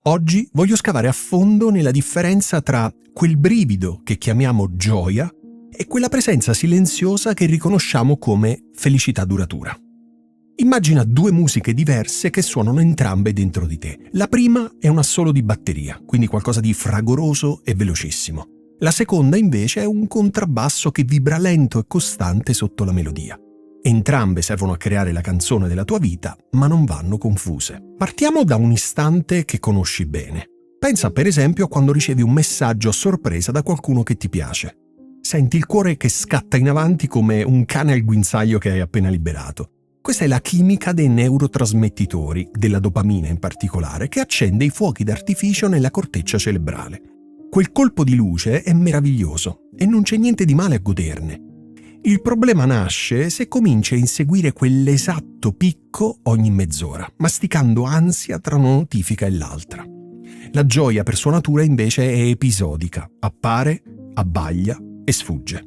Oggi voglio scavare a fondo nella differenza tra quel brivido che chiamiamo gioia e quella presenza silenziosa che riconosciamo come felicità duratura. Immagina due musiche diverse che suonano entrambe dentro di te. La prima è un assolo di batteria, quindi qualcosa di fragoroso e velocissimo. La seconda invece è un contrabbasso che vibra lento e costante sotto la melodia. Entrambe servono a creare la canzone della tua vita, ma non vanno confuse. Partiamo da un istante che conosci bene. Pensa per esempio a quando ricevi un messaggio a sorpresa da qualcuno che ti piace. Senti il cuore che scatta in avanti come un cane al guinzaglio che hai appena liberato. Questa è la chimica dei neurotrasmettitori, della dopamina in particolare, che accende i fuochi d'artificio nella corteccia cerebrale. Quel colpo di luce è meraviglioso e non c'è niente di male a goderne. Il problema nasce se cominci a inseguire quell'esatto picco ogni mezz'ora, masticando ansia tra una notifica e l'altra. La gioia per sua natura invece è episodica, appare, abbaglia e sfugge.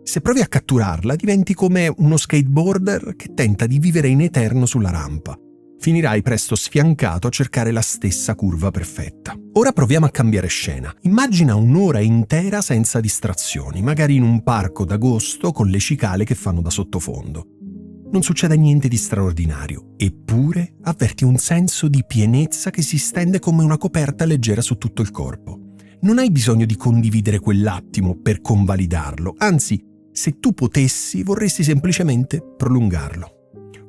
Se provi a catturarla diventi come uno skateboarder che tenta di vivere in eterno sulla rampa. Finirai presto sfiancato a cercare la stessa curva perfetta. Ora proviamo a cambiare scena. Immagina un'ora intera senza distrazioni, magari in un parco d'agosto con le cicale che fanno da sottofondo. Non succede niente di straordinario, eppure avverti un senso di pienezza che si stende come una coperta leggera su tutto il corpo. Non hai bisogno di condividere quell'attimo per convalidarlo, anzi, se tu potessi vorresti semplicemente prolungarlo.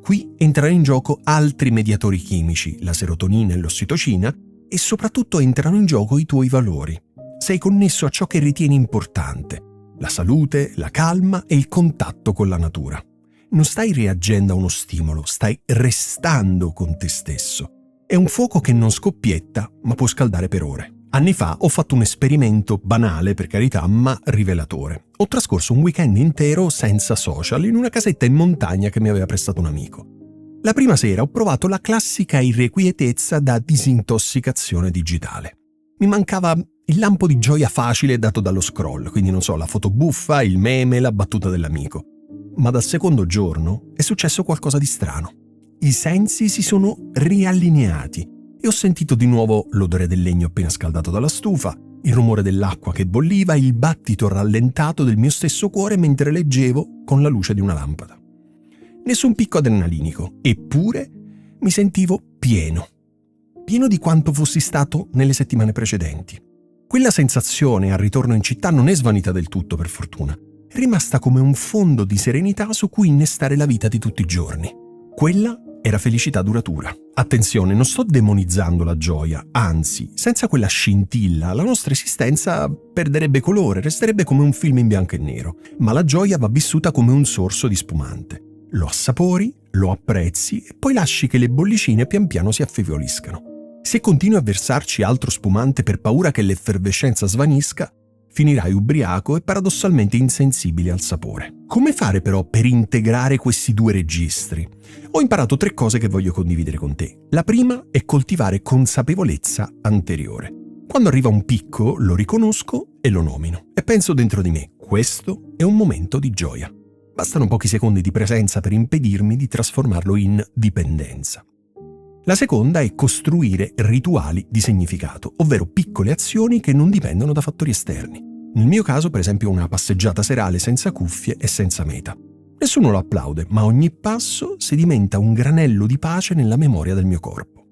Qui entrano in gioco altri mediatori chimici, la serotonina e l'ossitocina, e soprattutto entrano in gioco i tuoi valori. Sei connesso a ciò che ritieni importante, la salute, la calma e il contatto con la natura. Non stai reagendo a uno stimolo, stai restando con te stesso. È un fuoco che non scoppietta, ma può scaldare per ore. Anni fa ho fatto un esperimento banale, per carità, ma rivelatore. Ho trascorso un weekend intero senza social in una casetta in montagna che mi aveva prestato un amico. La prima sera ho provato la classica irrequietezza da disintossicazione digitale. Mi mancava il lampo di gioia facile dato dallo scroll, quindi non so, la foto buffa, il meme, la battuta dell'amico. Ma dal secondo giorno è successo qualcosa di strano. I sensi si sono riallineati e ho sentito di nuovo l'odore del legno appena scaldato dalla stufa, il rumore dell'acqua che bolliva e il battito rallentato del mio stesso cuore mentre leggevo con la luce di una lampada. Nessun picco adrenalinico, eppure mi sentivo pieno di quanto fossi stato nelle settimane precedenti. Quella sensazione al ritorno in città non è svanita del tutto, per fortuna. È rimasta come un fondo di serenità su cui innestare la vita di tutti i giorni. Quella era felicità duratura. Attenzione, non sto demonizzando la gioia, anzi, senza quella scintilla la nostra esistenza perderebbe colore, resterebbe come un film in bianco e nero. Ma la gioia va vissuta come un sorso di spumante. Lo assapori, lo apprezzi e poi lasci che le bollicine pian piano si affievoliscano. Se continui a versarci altro spumante per paura che l'effervescenza svanisca, finirai ubriaco e paradossalmente insensibile al sapore. Come fare però per integrare questi due registri? Ho imparato 3 cose che voglio condividere con te. La prima è coltivare consapevolezza anteriore. Quando arriva un picco, lo riconosco e lo nomino. E penso dentro di me, questo è un momento di gioia. Bastano pochi secondi di presenza per impedirmi di trasformarlo in dipendenza. La seconda è costruire rituali di significato, ovvero piccole azioni che non dipendono da fattori esterni. Nel mio caso, per esempio, una passeggiata serale senza cuffie e senza meta. Nessuno lo applaude, ma ogni passo sedimenta un granello di pace nella memoria del mio corpo.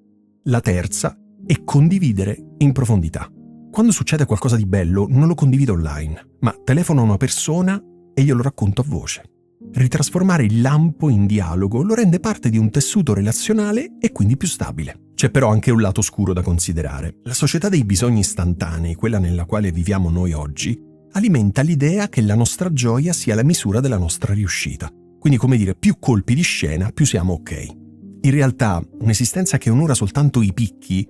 La terza è condividere in profondità. Quando succede qualcosa di bello, non lo condivido online, ma telefono a una persona e glielo racconto a voce. Ritrasformare il lampo in dialogo lo rende parte di un tessuto relazionale e quindi più stabile. C'è però anche un lato oscuro da considerare. La società dei bisogni istantanei, quella nella quale viviamo noi oggi, alimenta l'idea che la nostra gioia sia la misura della nostra riuscita. Quindi, come dire, più colpi di scena, più siamo ok. In realtà, un'esistenza che onora soltanto i picchi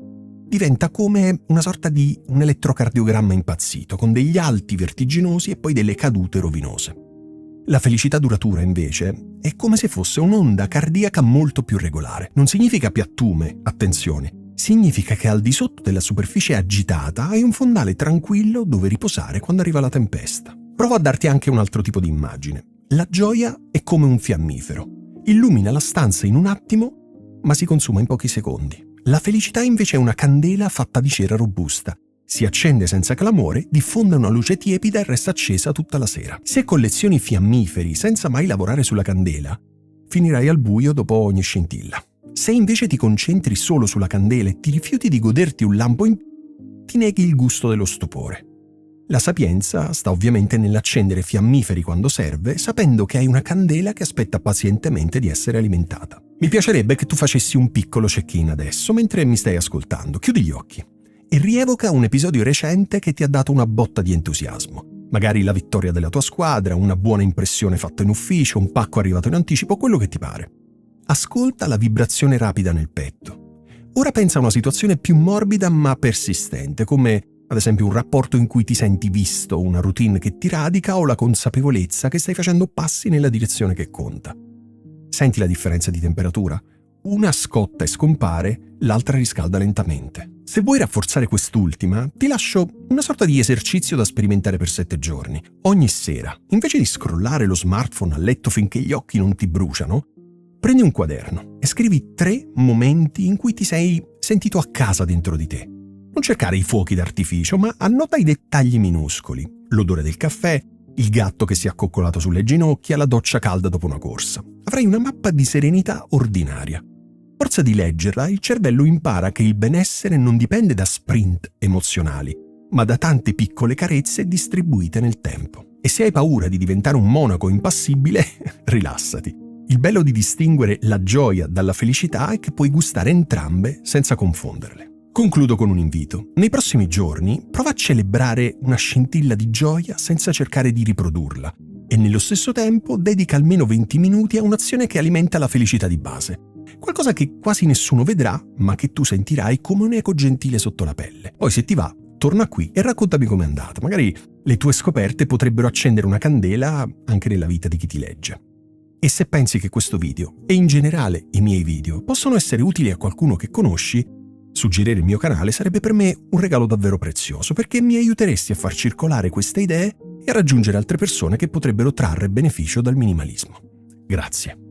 diventa come una sorta di un elettrocardiogramma impazzito, con degli alti vertiginosi e poi delle cadute rovinose. La felicità duratura, invece, è come se fosse un'onda cardiaca molto più regolare. Non significa piattume, attenzione. Significa che al di sotto della superficie agitata hai un fondale tranquillo dove riposare quando arriva la tempesta. Provo a darti anche un altro tipo di immagine. La gioia è come un fiammifero. Illumina la stanza in un attimo, ma si consuma in pochi secondi. La felicità invece è una candela fatta di cera robusta. Si accende senza clamore, diffonde una luce tiepida e resta accesa tutta la sera. Se collezioni fiammiferi senza mai lavorare sulla candela, finirai al buio dopo ogni scintilla. Se invece ti concentri solo sulla candela e ti rifiuti di goderti un lampo in più, ti neghi il gusto dello stupore. La sapienza sta ovviamente nell'accendere fiammiferi quando serve, sapendo che hai una candela che aspetta pazientemente di essere alimentata. Mi piacerebbe che tu facessi un piccolo check-in adesso, mentre mi stai ascoltando. Chiudi gli occhi e rievoca un episodio recente che ti ha dato una botta di entusiasmo. Magari la vittoria della tua squadra, una buona impressione fatta in ufficio, un pacco arrivato in anticipo, quello che ti pare. Ascolta la vibrazione rapida nel petto. Ora pensa a una situazione più morbida ma persistente, come ad esempio un rapporto in cui ti senti visto, una routine che ti radica o la consapevolezza che stai facendo passi nella direzione che conta. Senti la differenza di temperatura? Una scotta e scompare, l'altra riscalda lentamente. Se vuoi rafforzare quest'ultima, ti lascio una sorta di esercizio da sperimentare per 7 giorni. Ogni sera, invece di scrollare lo smartphone a letto finché gli occhi non ti bruciano, prendi un quaderno e scrivi 3 momenti in cui ti sei sentito a casa dentro di te. Non cercare i fuochi d'artificio, ma annota i dettagli minuscoli. L'odore del caffè, il gatto che si è accoccolato sulle ginocchia, la doccia calda dopo una corsa. Avrai una mappa di serenità ordinaria. A forza di leggerla, il cervello impara che il benessere non dipende da sprint emozionali, ma da tante piccole carezze distribuite nel tempo. E se hai paura di diventare un monaco impassibile, rilassati. Il bello di distinguere la gioia dalla felicità è che puoi gustare entrambe senza confonderle. Concludo con un invito. Nei prossimi giorni prova a celebrare una scintilla di gioia senza cercare di riprodurla e nello stesso tempo dedica almeno 20 minuti a un'azione che alimenta la felicità di base. Qualcosa che quasi nessuno vedrà, ma che tu sentirai come un eco gentile sotto la pelle. Poi se ti va, torna qui e raccontami com'è andata. Magari le tue scoperte potrebbero accendere una candela anche nella vita di chi ti legge. E se pensi che questo video, e in generale i miei video, possono essere utili a qualcuno che conosci, suggerire il mio canale sarebbe per me un regalo davvero prezioso, perché mi aiuteresti a far circolare queste idee e a raggiungere altre persone che potrebbero trarre beneficio dal minimalismo. Grazie.